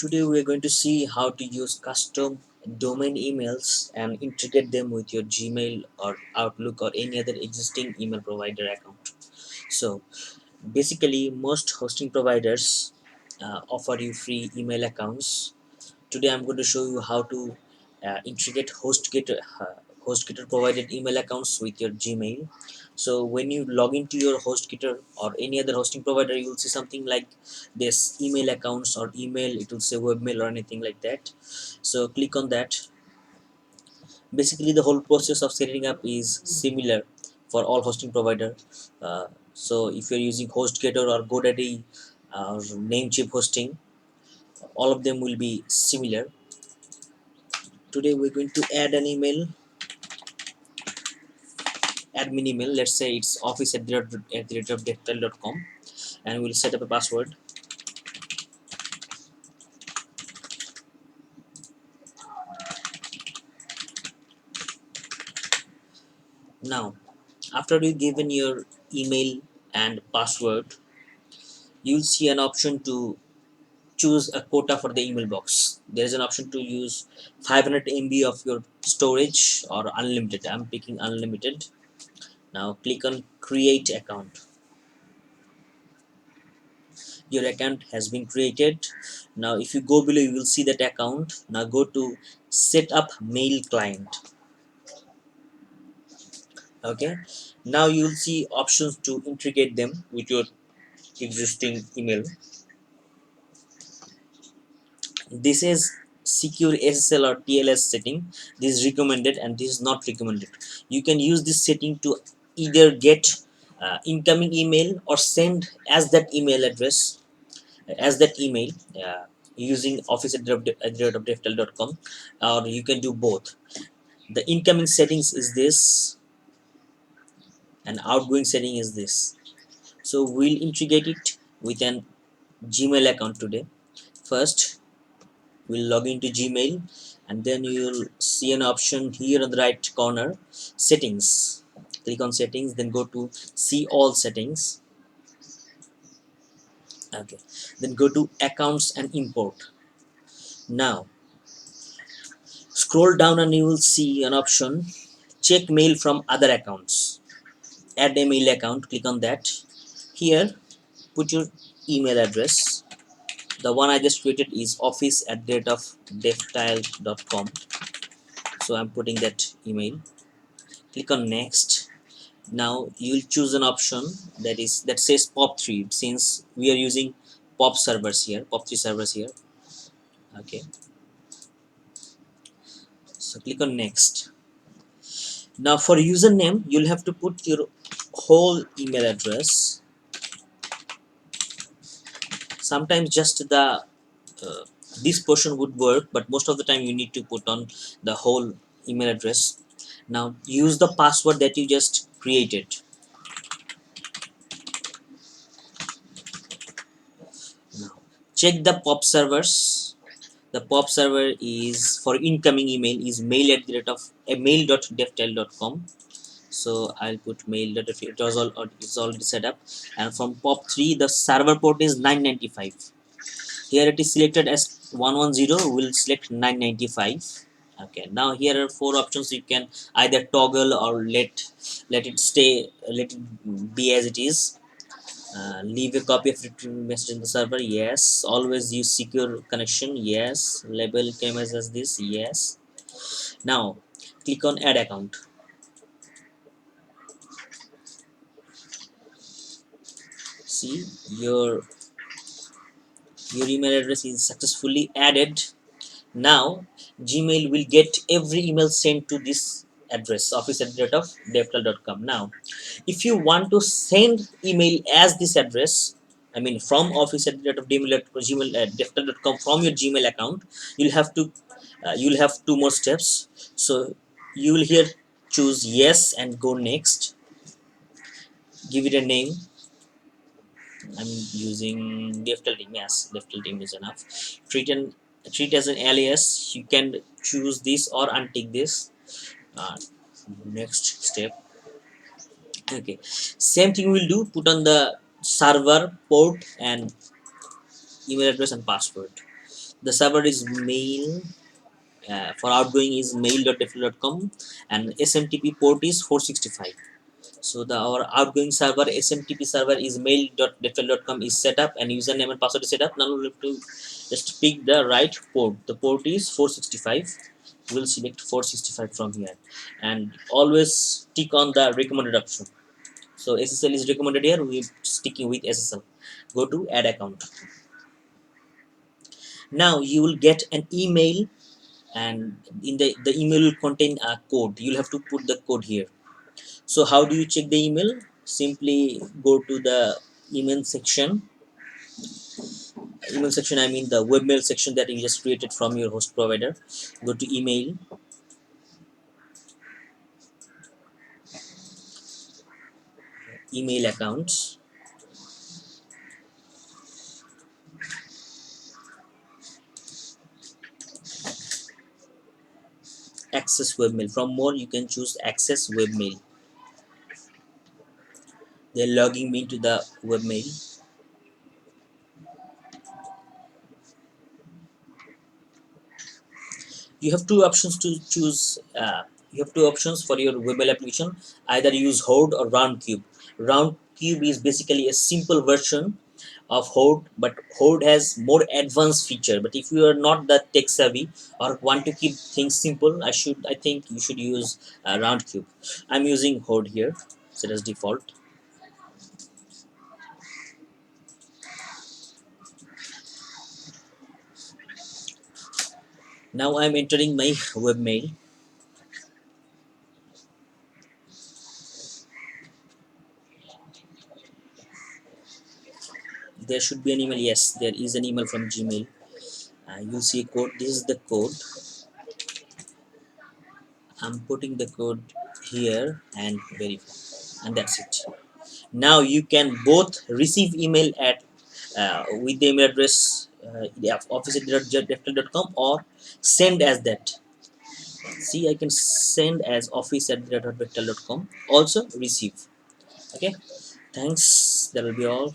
Today we are going to see how to use custom domain emails and integrate them with your Gmail or Outlook or any other existing email provider account. So basically most hosting providers offer you free email accounts. Today I'm going to show you how to integrate HostGator provided email accounts with your Gmail. So when you log into your HostGator or any other hosting provider, you will see something like this email accounts or email. It will say webmail or anything like that. So click on that. Basically the whole process of setting up is similar for all hosting provider. So if you're using HostGator or GoDaddy or Namecheap hosting, all of them will be similar. Today we're going to add an email, admin email. Let's say it's office at the rate of dextel.com, and we'll set up a password. Now after you've given your email and password, you'll see an option to choose a quota for the email box. There is an option to use 500 MB of your storage or unlimited. I'm picking unlimited. Now click on create account. Your account has been created. Now if you go below, you will see that account. Now go to set up mail client. Okay, now you will see options to integrate them with your existing email. This is secure SSL or TLS setting. This is recommended and this is not recommended. You can use this setting to either get incoming email or send as that email address, as that email, using office@deftel.com, or you can do both. The incoming settings is this and outgoing setting is this. So we'll integrate it with an Gmail account today. First we'll log into Gmail, and then you'll see an option here on the right corner, settings. Click on settings, then go to see all settings. Okay, then go to accounts and import. Now scroll down and you will see an option, check mail from other accounts. Add a mail account, click on that. Here put your email address. The one I just created is office@deftel.com, so I'm putting that email. Click on next. Now you'll choose an option that says POP3, since we are using POP servers here, POP3 servers here. Okay, so click on next. Now for username, you'll have to put your whole email address. Sometimes just the this portion would work, but most of the time you need to put on the whole email address. Now use the password that you just created. Now check the POP servers. The POP server is for incoming email is mail@mail.deftel.com. So I'll put mail.deftel. It's already set up. And from POP3 the server port is 995. Here it is selected as 110. We'll select 995. Okay, now here are four options. You can either toggle or let it stay, let it be as it is. Leave a copy of written message in the server, yes. Always use secure connection, yes. Label KMS as this, yes. Now click on add account. See, your email address is successfully added. Now Gmail will get every email sent to this address, office@deftel.com. Now if you want to send email as this address, I mean from office@deftel.com from your Gmail account, you'll have two more steps. So you will here choose yes and go next. Give it a name. I'm using Deftel team. Yes, Deftel team is enough. Treat as an alias. You can choose this or untick this. uh, Next step. Okay, same thing we'll do. Put on the server port and email address and password. The server is mail, for outgoing is mail.defl.com, and SMTP port is 465. So the our outgoing server SMTP server is mail.defl.com is set up, and username and password is set up. Now we have to just pick the right port. The port is 465. We'll select 465 from here, and always tick on the recommended option. So SSL is recommended here. We're sticking with SSL. Go to add account. Now you will get an email, and in the email will contain a code. You'll have to put the code here. So how do you check the email? Simply go to the email section. Email section, I mean the webmail section that you just created from your host provider. Go to email, email accounts, access webmail. From more you can choose access webmail. They're logging me into the webmail. You have two options to choose. You have two options for your webmail application. Either use Horde or Roundcube. Roundcube is basically a simple version of Horde, but Horde has more advanced feature. But if you are not that tech savvy or want to keep things simple, I think you should use Roundcube. I'm using Horde here, set as default. Now I'm entering my webmail. There should be an email. Yes, there is an email from Gmail. You'll see a code. This is the code. I'm putting the code here and verify, and that's it. Now you can both receive email at with the email address office@deftel.com, or send as that. See, I can send as office@deftel.com, also receive. Okay, thanks, that will be all.